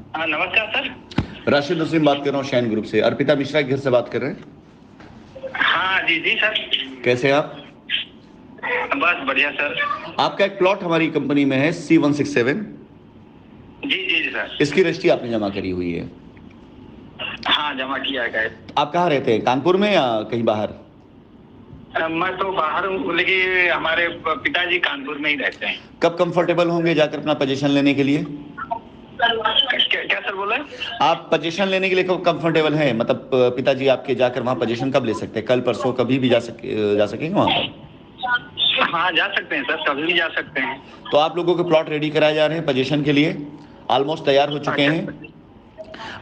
हाँ नमस्कार सर। राशिद नसीम बात कर रहा हूँ शाइन ग्रुप से। अर्पिता मिश्रा के घर से बात कर रहे हैं। हाँ जी जी सर। कैसे हैं आप? बस बढ़िया सर। आपका एक प्लॉट हमारी कंपनी में है C167। जी जी जी सर। इसकी रजिस्ट्री आपने जमा करी हुई है। हाँ जमा किया गया। आप कहाँ रहते हैं, कानपुर में या कहीं बाहर? मैं तो बाहर हूँ लेकिन हमारे पिताजी कानपुर में ही रहते हैं। कब कंफर्टेबल होंगे जाकर अपना पोजीशन लेने के लिए? क्या सर बोले? आप पोजीशन लेने के लिए कब कंफर्टेबल हैं? मतलब पिताजी आपके जाकर वहाँ पोजीशन कब ले सकते हैं? कल परसों कभी भी जा सकेंगे वहाँ पर? हाँ जा सकते हैं सर, कभी भी जा सकते हैं। तो आप लोगों के प्लॉट रेडी कराए जा रहे हैं पोजीशन के लिए, ऑलमोस्ट तैयार हो चुके हैं।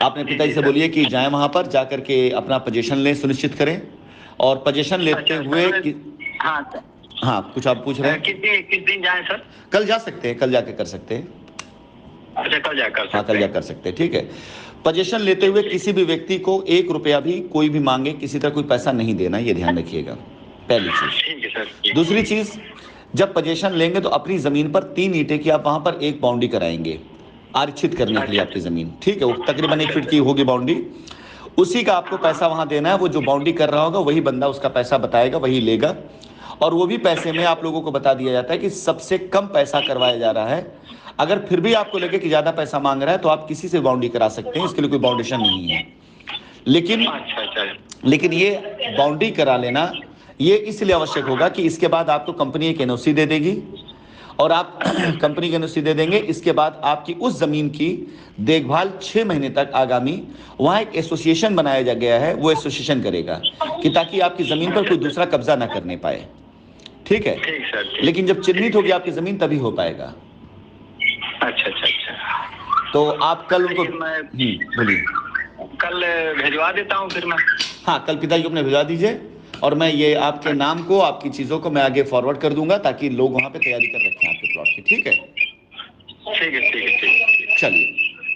आपने जी पिताजी जी से सर। बोलिए कि जाएं वहाँ पर, जाकर के अपना पोजीशन लें, सुनिश्चित करें। और पोजीशन लेते अच्छा हुए सर। हाँ सर। हाँ, कुछ आप पूछ रहे हैं? किस दिन जाएं सर? कल जा सकते हैं, कल जाके कर सकते हैं। अच्छा कल जा कर हाँ, सकते कल जा हैं। कर सकते हैं, ठीक है। पोजीशन लेते हुए किसी भी व्यक्ति को 1 रुपया भी कोई भी मांगे, किसी तरह कोई पैसा नहीं देना, ये ध्यान रखिएगा, पहली चीज। ठीक है सर। दूसरी चीज, जब पोजीशन लेंगे तो अपनी जमीन पर 3 ईंटें की आप वहां पर एक बाउंड्री कराएंगे, आरक्षित करने के लिए अच्छा आपकी जमीन, ठीक है। वो तकरीबन 1 फीट की होगी बाउंड्री। उसी का आपको पैसा वहां देना है। वो जो बाउंड्री कर रहा होगा वही बंदा उसका पैसा बताएगा, वही लेगा। और वो भी पैसे में आप लोगों को बता दिया जाता है कि सबसे कम पैसा करवाया जा रहा है। अगर फिर भी आपको लगे कि ज्यादा पैसा मांग रहा है तो आप किसी से बाउंड्री करा सकते हैं, इसके लिए कोई बाउंडेशन नहीं है। लेकिन अच्छा अच्छा। लेकिन ये बाउंड्री करा लेना ये इसलिए आवश्यक होगा कि इसके बाद आपको कंपनी एक एनओसी दे देगी, और आप कंपनी की एनओसी दे देंगे। इसके बाद आपकी उस जमीन की देखभाल 6 महीने तक आगामी वहां एक एसोसिएशन बनाया गया है, वो एसोसिएशन करेगा कि ताकि आपकी जमीन पर कोई दूसरा कब्जा ना करने पाए, ठीक है। ठीक सर। लेकिन जब चिन्हित होगी आपकी जमीन तभी हो पाएगा। अच्छा अच्छा अच्छा। तो आप कल उनको लेकिन मैं बोलिए। कल भिजवा देता हूँ फिर मैं। हाँ, कल पिताजी को अपने भिजवा दीजिए, और मैं ये आपके नाम को, आपकी चीज़ों को मैं आगे फॉरवर्ड कर दूंगा ताकि लोग वहाँ पे तैयारी कर रखें आपके प्लॉट की, ठीक है। ठीक है ठीक है ठीक है। चलिए,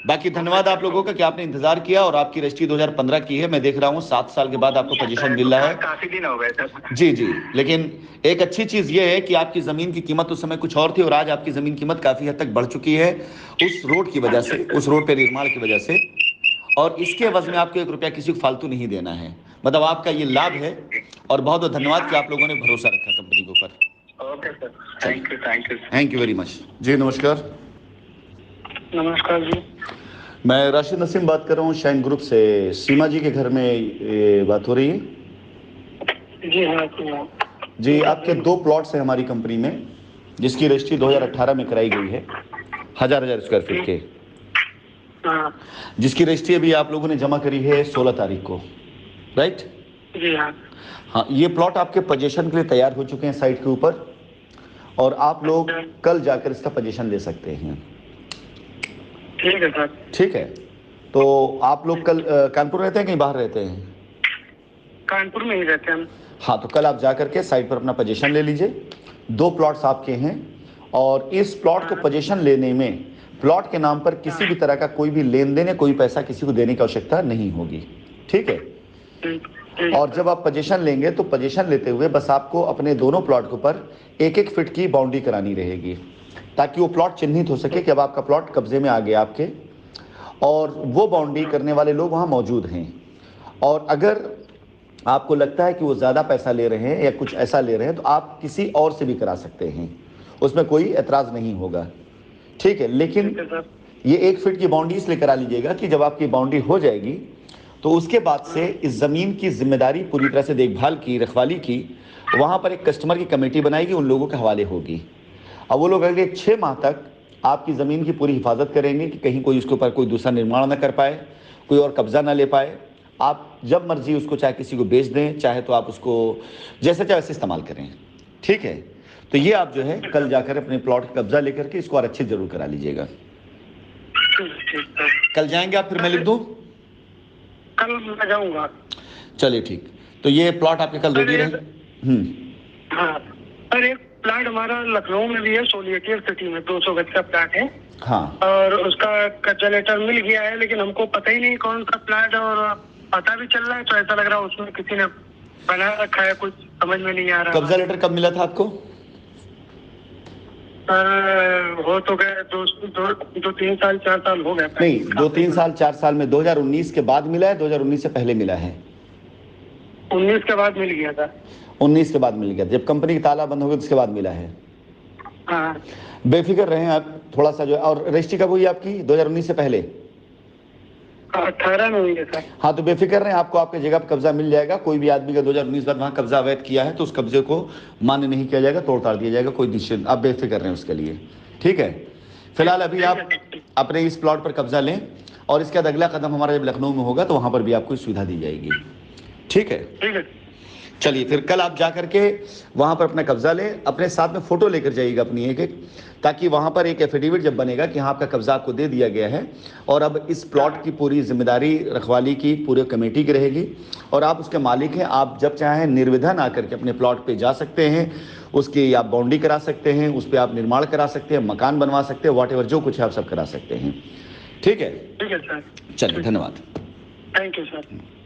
बाकी धन्यवाद आप लोगों का कि आपने इंतजार किया, और आपकी रजिस्ट्री 2015 की है। मैं देख रहा हूँ 7 साल के बाद आपको पोजीशन मिल रहा है। काफी दिन हो गए सर। जी जी। लेकिन एक अच्छी चीज़ ये है कि आपकी ज़मीन की कीमत उस समय कुछ और थी, और आज आपकी ज़मीन कीमत काफ़ी हद तक बढ़ चुकी है उस रोड की वजह से, उस रोड पर निर्माण की वजह से। और इसके एवज में आपको 1 रुपया किसी को फालतू नहीं देना है, मतलब आपका ये लाभ है। और बहुत बहुत धन्यवाद कि आप लोगों ने भरोसा रखा कंपनी के ऊपर। Okay sir. Thank you thank you. Thank you very much जी। नमस्कार। नमस्कार जी। मैं राशिद नसीम बात कर रहा हूँ शाइन ग्रुप से। सीमा जी के घर में बात हो रही है जी हाँ जी। आपके 2 प्लॉट्स हैं हमारी कंपनी में, जिसकी रजिस्ट्री 2018 में कराई गई है, 1000 स्क्वायर फीट के, जिसकी रजिस्ट्री अभी आप लोगों ने जमा करी है 16 तारीख को, राइट? जी हाँ। हाँ, ये प्लॉट आपके पोजीशन के लिए तैयार हो चुके हैं साइट के ऊपर, और आप लोग कल जाकर इसका पोजीशन ले सकते हैं। ठीक है सर। ठीक है, तो आप लोग कल कानपुर रहते हैं कहीं बाहर रहते हैं? कानपुर में ही रहते हैं। हाँ, तो कल आप जाकर के साइट पर अपना पोजीशन ले लीजिए। 2 प्लॉट्स आपके हैं, और इस प्लॉट को पोजीशन लेने में प्लॉट के नाम पर किसी भी तरह का कोई भी लेन देन या कोई पैसा किसी को देने की आवश्यकता नहीं होगी, ठीक है। और जब आप पोजीशन लेंगे तो पोजीशन लेते हुए बस आपको अपने दोनों प्लॉट के ऊपर 1-1 फीट की बाउंड्री करानी रहेगी, ताकि वो प्लॉट चिन्हित हो सके कि अब आपका प्लॉट कब्जे में आ गया आपके, और वो बाउंड्री करने वाले लोग वहाँ मौजूद हैं। और अगर आपको लगता है कि वो ज़्यादा पैसा ले रहे हैं या कुछ ऐसा ले रहे हैं तो आप किसी और से भी करा सकते हैं, उसमें कोई एतराज़ नहीं होगा, ठीक है। लेकिन ये 1 फीट की बाउंड्री इसलिए करा लीजिएगा कि जब आपकी बाउंड्री हो जाएगी तो उसके बाद से इस ज़मीन की जिम्मेदारी पूरी तरह से देखभाल की, रखवाली की, वहाँ पर एक कस्टमर की कमेटी बनाएगी, उन लोगों के हवाले होगी। अब वो लोग अगले 6 माह तक आपकी ज़मीन की पूरी हिफाजत करेंगे कि कहीं कोई उसके ऊपर कोई दूसरा निर्माण ना कर पाए, कोई और कब्जा ना ले पाए। आप जब मर्जी उसको चाहे किसी को बेच दें, चाहे तो आप उसको जैसे चाहे वैसे इस्तेमाल करें, ठीक है। तो ये आप जो है कल जाकर अपने प्लॉट कब्जा लेकर के इसको आरक्षित जरूर करा लीजिएगा। कल जाएंगे आप, फिर मैं लिख दूं? कल मैं जाऊंगा। चलिए ठीक, तो ये प्लॉट आपके कल रेडी रहे। हाँ सर, एक प्लाट हमारा लखनऊ में भी है, सोलियटियर सिटी में 200 गज का प्लाट है। हाँ, और उसका कब्जा लेटर मिल गया है, लेकिन हमको पता ही नहीं कौन सा प्लाट है, और पता भी चल रहा है तो ऐसा लग रहा है उसमें किसी ने बना रखा है, कुछ समझ में नहीं आ रहा। कब्जा लेटर कब मिला था आपको? सर हो तो गए दो 3 साल 4 साल हो गए। नहीं, 2-3 साल 4 साल में 2019 के बाद मिला है, 2019 से पहले मिला है? 19 के बाद मिल गया था। 19 के बाद मिल गया, जब कंपनी की ताला बंद हो गई उसके बाद मिला है। हाँ। बेफिक्र रहें आप थोड़ा सा जो है। और रजिस्ट्री कब हुई आपकी? 2019 से पहले? 18 में हुई है सर। हाँ, तो बेफिक्र रहें, आपको आपके जगह पर कब्जा मिल जाएगा। कोई भी आदमी का 2019 बाद वहाँ कब्जा अवैध किया है तो उस कब्जे को मान्य नहीं किया जाएगा, तोड़ ताड़ दिया जाएगा, कोई निश्चित, आप बेफिक्र रहें उसके लिए। ठीक है, फिलहाल अभी आप अपने इस प्लॉट पर कब्जा लें और इसके बाद अगला कदम हमारा जब लखनऊ में होगा तो वहाँ पर भी आपको सुविधा दी जाएगी। ठीक है, ठीक है। चलिए फिर कल आप जा करके वहाँ पर अपना कब्जा लें, अपने साथ में फ़ोटो लेकर जाइएगा अपनी एक एक, ताकि वहाँ पर एक एफिडेविट जब बनेगा कि हाँ आपका कब्जा आपको दे दिया गया है और अब इस प्लॉट की पूरी जिम्मेदारी रखवाली की पूरे कमेटी की रहेगी और आप उसके मालिक हैं। आप जब चाहें निर्विघ्न आकर के अपने प्लॉट पे जा सकते हैं, उसकी आप बाउंड्री करा सकते हैं, उस पर आप निर्माण करा सकते हैं, मकान बनवा सकते हैं, वॉट एवर जो कुछ है आप सब करा सकते हैं। ठीक है ठीक है सर। चलिए, धन्यवाद। Thank you sir.